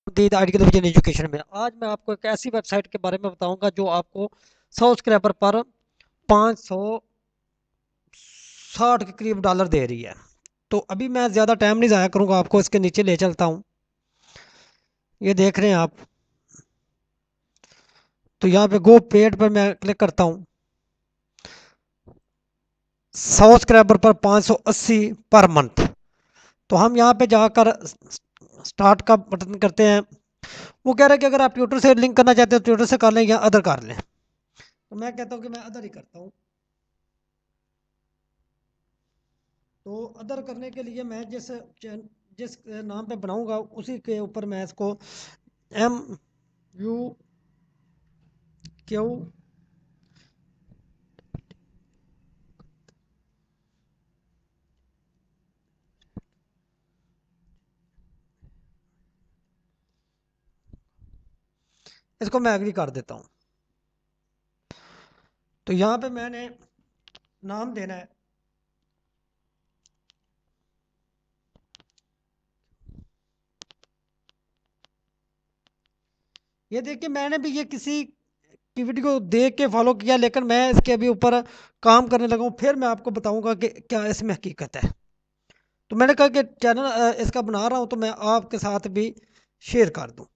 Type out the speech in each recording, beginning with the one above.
दी article vision education में आज मैं आपको एक ऐसी वेबसाइट के बारे में बताऊंगा जो आपको 100 सब्सक्राइबर पर 560 के करीब डॉलर दे रही है। तो अभी मैं ज़्यादा टाइम नहीं ज़ाया करूंगा, आपको इसके नीचे ले चलता हूँ। ये देख रहे हैं आप। तो यहाँ पे गो पेड पर मैं क्लिक करता हूँ। 100 सब्सक्राइबर पर 580 पर मंथ। तो हम यहाँ पे जाकर स्टार्ट का बटन करते हैं। वो कह रहा है कि अगर आप ट्विटर से लिंक करना चाहते हो ट्विटर से कर लें या अदर कर लें। तो मैं कहता हूँ कि मैं अदर ही करता हूँ। तो अदर करने के लिए मैं जिस नाम पे बनाऊंगा उसी के ऊपर मैं इसको MUQ इसको मैं एग्री कर देता हूँ। तो यहाँ पे मैंने नाम देना है। ये देखिए मैंने भी ये किसी की वीडियो को देख के फॉलो किया, लेकिन मैं इसके अभी ऊपर काम करने लगा हूँ, फिर मैं आपको बताऊंगा कि क्या इसमें हकीकत है। तो मैंने कहा कि चैनल इसका बना रहा हूँ तो मैं आपके साथ भी शेयर कर दूँ।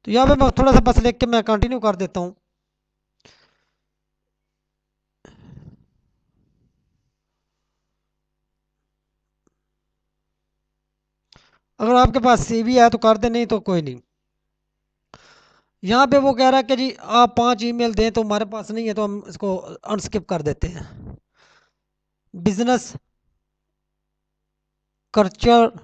तो यहाँ पे मैं थोड़ा सा बस लिख के मैं कंटिन्यू कर देता हूँ। अगर आपके पास CV है तो कर दे, नहीं तो कोई नहीं। यहाँ पे वो कह रहा है कि जी आप 5 ईमेल दें, तो हमारे पास नहीं है तो हम इसको अनस्किप कर देते हैं। बिजनेस कर्चन,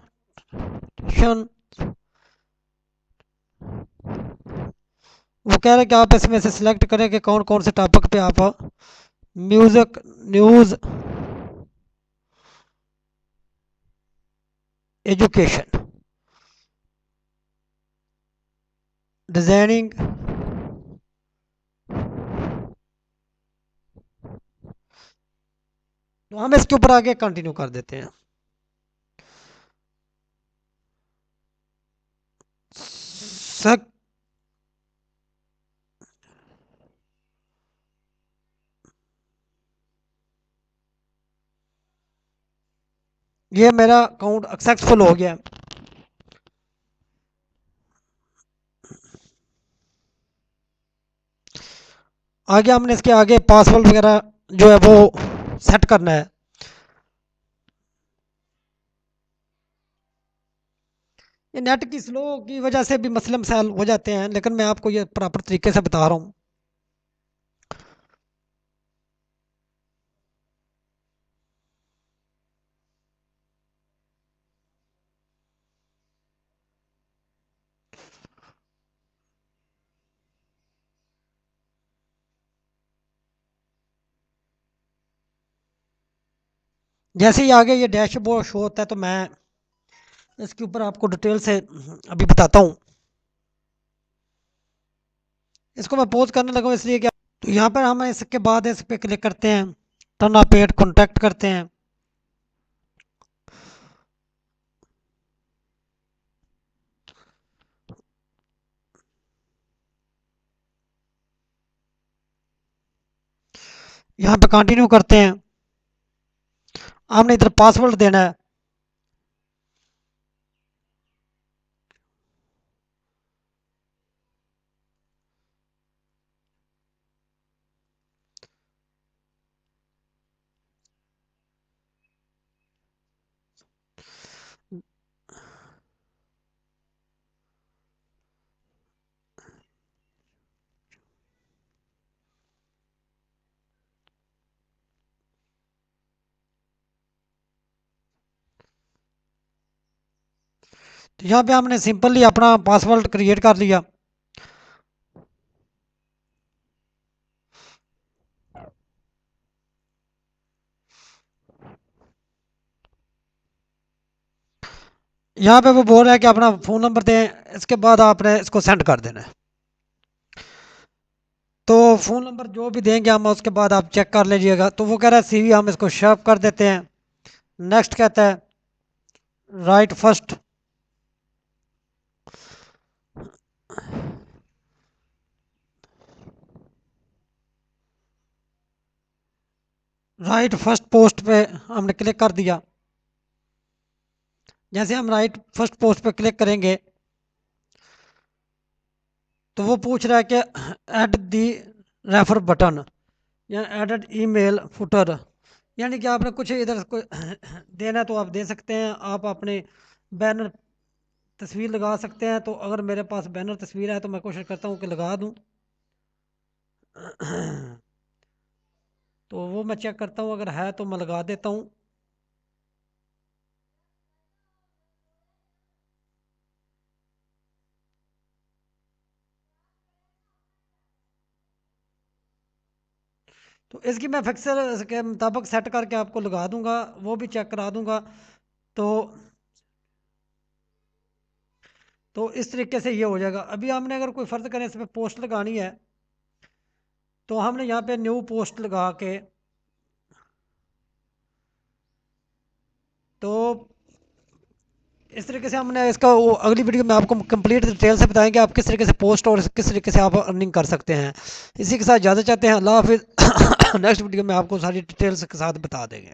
वो कह रहे हैं कि आप इसमें से सिलेक्ट करें कि कौन कौन से टॉपिक पे आप म्यूजिक, न्यूज़, एजुकेशन, डिजाइनिंग। तो हम इसके ऊपर आगे कंटिन्यू कर देते हैं। सक ये मेरा अकाउंट सक्सेसफुल हो गया। आगे हमने इसके आगे पासवर्ड वगैरह जो है वो सेट करना है। ये नेट की स्लो की वजह से भी मसले मसाइल हो जाते हैं, लेकिन मैं आपको ये प्रॉपर तरीके से बता रहा हूँ। जैसे ही आगे ये डैशबोर्ड शो होता है तो मैं इसके ऊपर आपको डिटेल से अभी बताता हूँ। इसको मैं पोज करने लगा हूँ इसलिए क्या। तो यहाँ पर हम इसके बाद इस पे क्लिक करते हैं, टर्न ऑफ पेड कॉन्टैक्ट करते हैं। यहाँ पे कंटिन्यू करते हैं। हमने इधर पासवर्ड देना है। तो यहाँ पे हमने सिंपली अपना पासवर्ड क्रिएट कर लिया। यहाँ पे वो बोल रहा है कि अपना फ़ोन नंबर दें, इसके बाद आपने इसको सेंड कर देना है। तो फ़ोन नंबर जो भी देंगे हम, उसके बाद आप चेक कर लीजिएगा। तो वो कह रहा है सीवी हम इसको शेव कर देते हैं। नेक्स्ट कहता है right first, right first post पे हमने क्लिक कर दिया। जैसे हम राइट फर्स्ट पोस्ट पे क्लिक करेंगे तो वो पूछ रहा है कि ऐड दी रेफर बटन या एडेड ईमेल फुटर, यानी कि आपने कुछ इधर को देना है तो आप दे सकते हैं। आप अपने बैनर तस्वीर लगा सकते हैं। तो अगर मेरे पास बैनर तस्वीर है तो मैं कोशिश करता हूँ कि लगा दूँ। तो वो मैं चेक करता हूँ, अगर है तो मैं लगा देता हूँ। तो इसकी मैं फिक्सर के मुताबिक सेट करके आपको लगा दूंगा, वो भी चेक करा दूंगा। तो इस तरीके से ये हो जाएगा। अभी हमने अगर कोई फ़र्ज़ करें इस पर पोस्ट लगानी है तो हमने यहाँ पे न्यू पोस्ट लगा के, तो इस तरीके से हमने इसका वो अगली वीडियो में आपको कंप्लीट डिटेल से बताएंगे आप किस तरीके से पोस्ट और किस तरीके से आप अर्निंग कर सकते हैं। इसी के साथ इजाज़त चाहते हैं। अल्लाह हाफिज़। नेक्स्ट वीडियो में आपको सारी डिटेल्स के साथ बता देंगे।